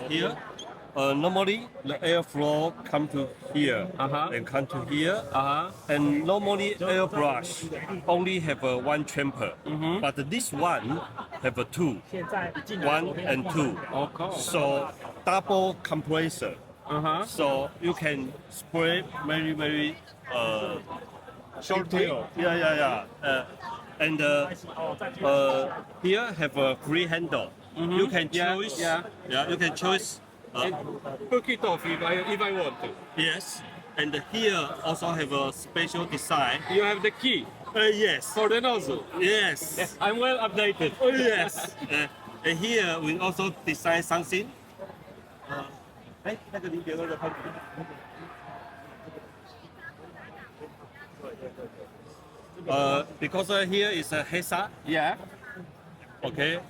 here. Normally the airflow come to here and come to here. And normally airbrush only have one chamber, but this one have a two, one and two. So double compressor. So you can spray very short tail. And here have a free handle. You can choose. You can choose. Hook it off if I want to. Yes. And here also have a special design. You have the key. Yes. For the nozzle. Yes. I'm well updated. Yes. And here we also design something. Because here is a HESA. Yeah. Okay.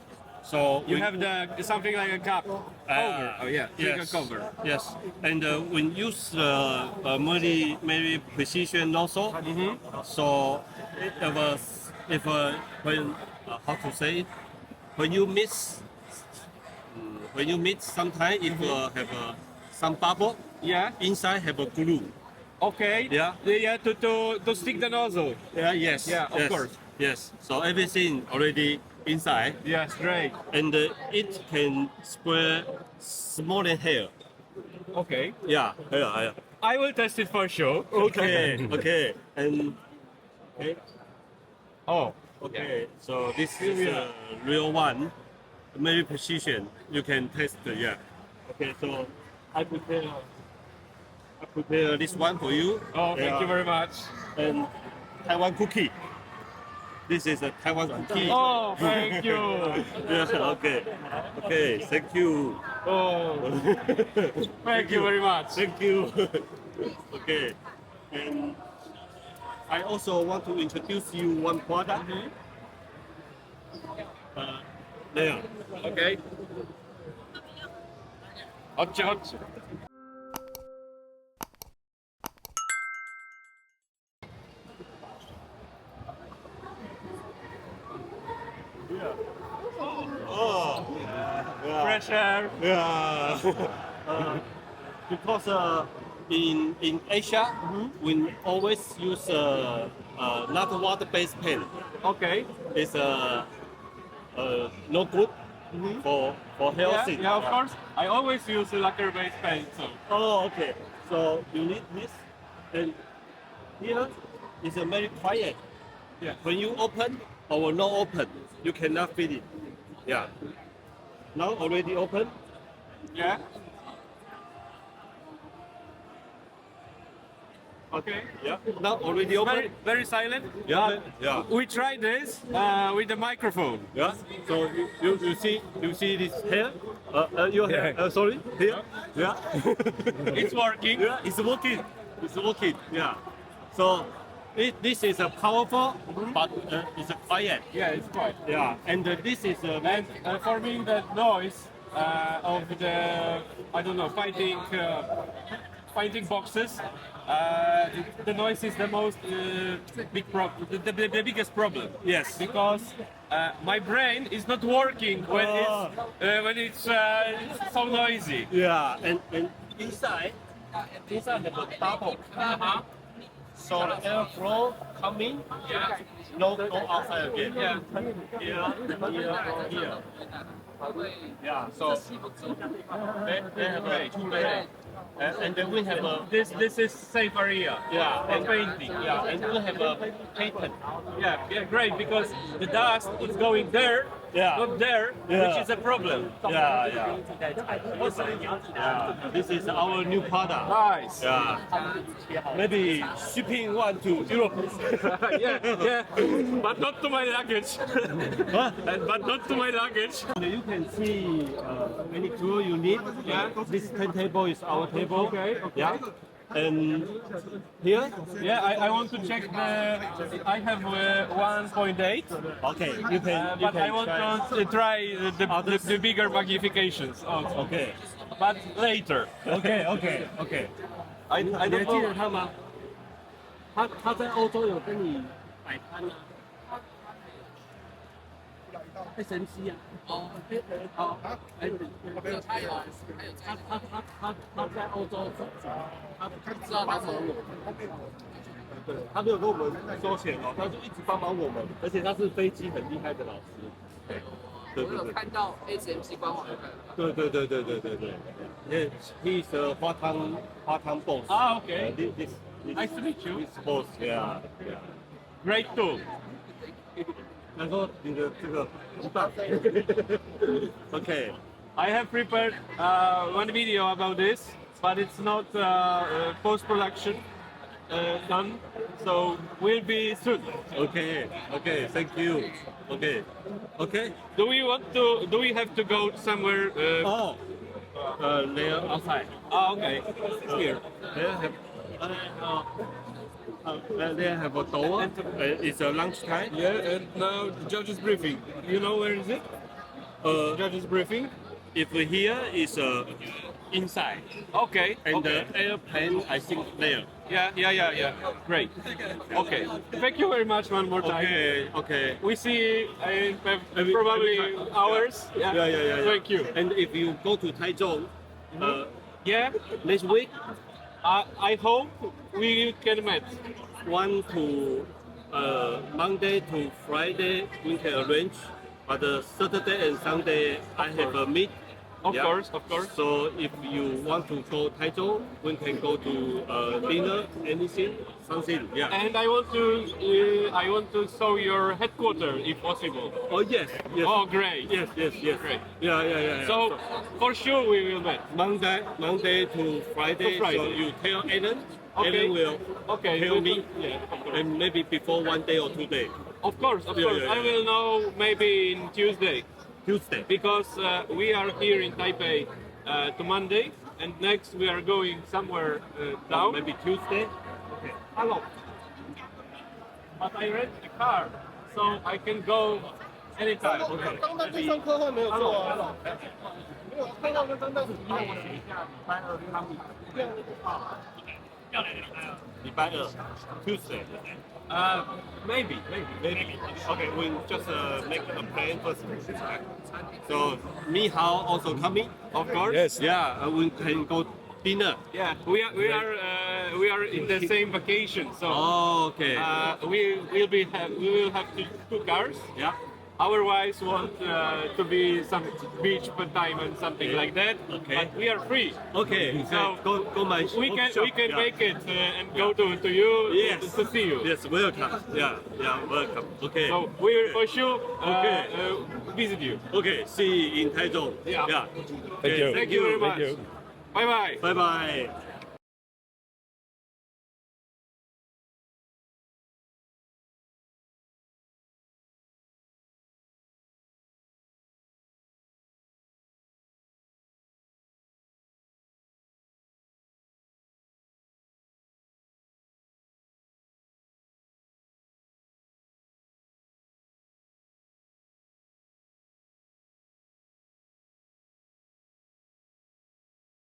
So you have the something like a cup cover. Yes. Cover. Yes. And when use very precision nozzle. So if when how to say it, when you mix sometimes if have some bubble. Inside have a glue. Okay. To stick the nozzle. Yes. Of course. Yes. So everything already inside. Yes, great. And it can spray smaller hair. Okay. Yeah. I will test it for sure. Okay. And okay. Oh. Okay. So this is a real one. Very precision. You can test. Okay. So I prepare this one for you. Oh, thank you very much. And Taiwan cookie. This is a Taiwan cookie. Oh, thank you. Okay. Thank you. Oh, thank you very much. Thank you. Okay. And I also want to introduce you one product. There. Okay. Hot. Fresh air. Because in Asia, we always use not water-based pen. Okay. It's no good for healthy. Yeah, of course. I always use lacquer-based pen. So. Oh, okay. So you need this, and here is a very quiet. Yeah. When you open or not open, you cannot feel it. Yeah. Now already open. Yeah. Okay. Yeah. Now already open. Very silent. Yeah. We tried this with the microphone. Yeah. So you see this here? Your hair. Sorry. Here. Yeah. It's working. Yeah. It's working. Yeah. So this is a powerful, but it's a quiet. Yeah, it's quiet. Yeah. And this is a And for me, the noise of the fighting boxes. The noise is the most big problem, the biggest problem. Yes. Because my brain is not working when it's so noisy. Yeah. And inside have a bubble. So the airflow coming. No outside again. Here. Yeah. So they have a two layer. And then we have a This is safe area. and painting. Yeah, and we have a patent. Yeah, great, because the dust is going there, not there, which is a problem. Yeah. This is our new product. Nice. Yeah. Maybe shipping one to Europe. yeah, but not to my luggage. But not to my luggage. You can see any tool you need. Yeah. This table is our table. Okay. Yeah. And here? Yeah, I want to check I have 1.8. Okay. You can. But I want to try the bigger magnifications also. Okay. But later. Okay. I 你 don't 还记得 know. 他吗？他在欧洲有跟你摆摊吗？ SMC 啊。哦，哎，他有他在欧洲，他知道他是我。对，他没有跟我们收钱哦，他就一直帮忙我们，而且他是飞机很厉害的老师。对，我有看到 SMC 官网有看到。对。Yeah, He's a part-time boss. Ah, okay. This Nice to meet you. This boss, yeah. Great tool. 他说你的这个不棒。Okay. I have prepared one video about this, but it's not post-production done, so will be soon. Okay. Thank you. Okay. Do we have to go somewhere? They're outside. Ah, okay. Here. They have a door. It's a lunchtime. Yeah, and now judge's briefing. You know where is it? Judge's briefing. If here is inside, Okay. and Okay. the airplane, I think there. Yeah. Great. Okay. Thank you very much one more time. Okay. We see in probably every time. hours. Yeah. Thank you. And if you go to Taiwan, Yeah. next week, I hope we can meet. 1 to Monday to Friday, we can arrange. But Saturday and Sunday, I have a meet. Of course. So if you want to go Taichung, we can go to dinner, something. Yeah. And I want to show your headquarters if possible. Oh yes. Oh, great. Yes. Great. Yeah. So for sure we will meet. Monday to Friday. To Friday. So you tell Alan. Okay. Alan will tell me. Yeah, of course. And maybe before 1 day or 2 days. Of course. Yeah. I will know maybe in Tuesday Tuesday. because we are here in Taipei to Monday, and next we are going somewhere down. Maybe Tuesday. Hello. But I rent a car, so I can go anytime. 刚刚这上课还没有做啊。没有看到那张那是一样。礼拜二 Tuesday. Maybe. Okay, we just make a plan first. So me, Hao also coming. Of course. Yes. Yeah, we can go dinner. Yeah, we are in the same vacation, so Oh, okay. we will have two cars. Yeah. Our wives want to be some beach time and something like that. Okay. But we are free. Okay. So go my we can shop. Yeah. make it and go to you Yes. to see you. Yes, welcome. Yeah, welcome. Okay. So we will for sure Okay. visit you. Okay, see you in Taichung. Yeah. Yeah. Thank you very much. Bye bye. Bye bye.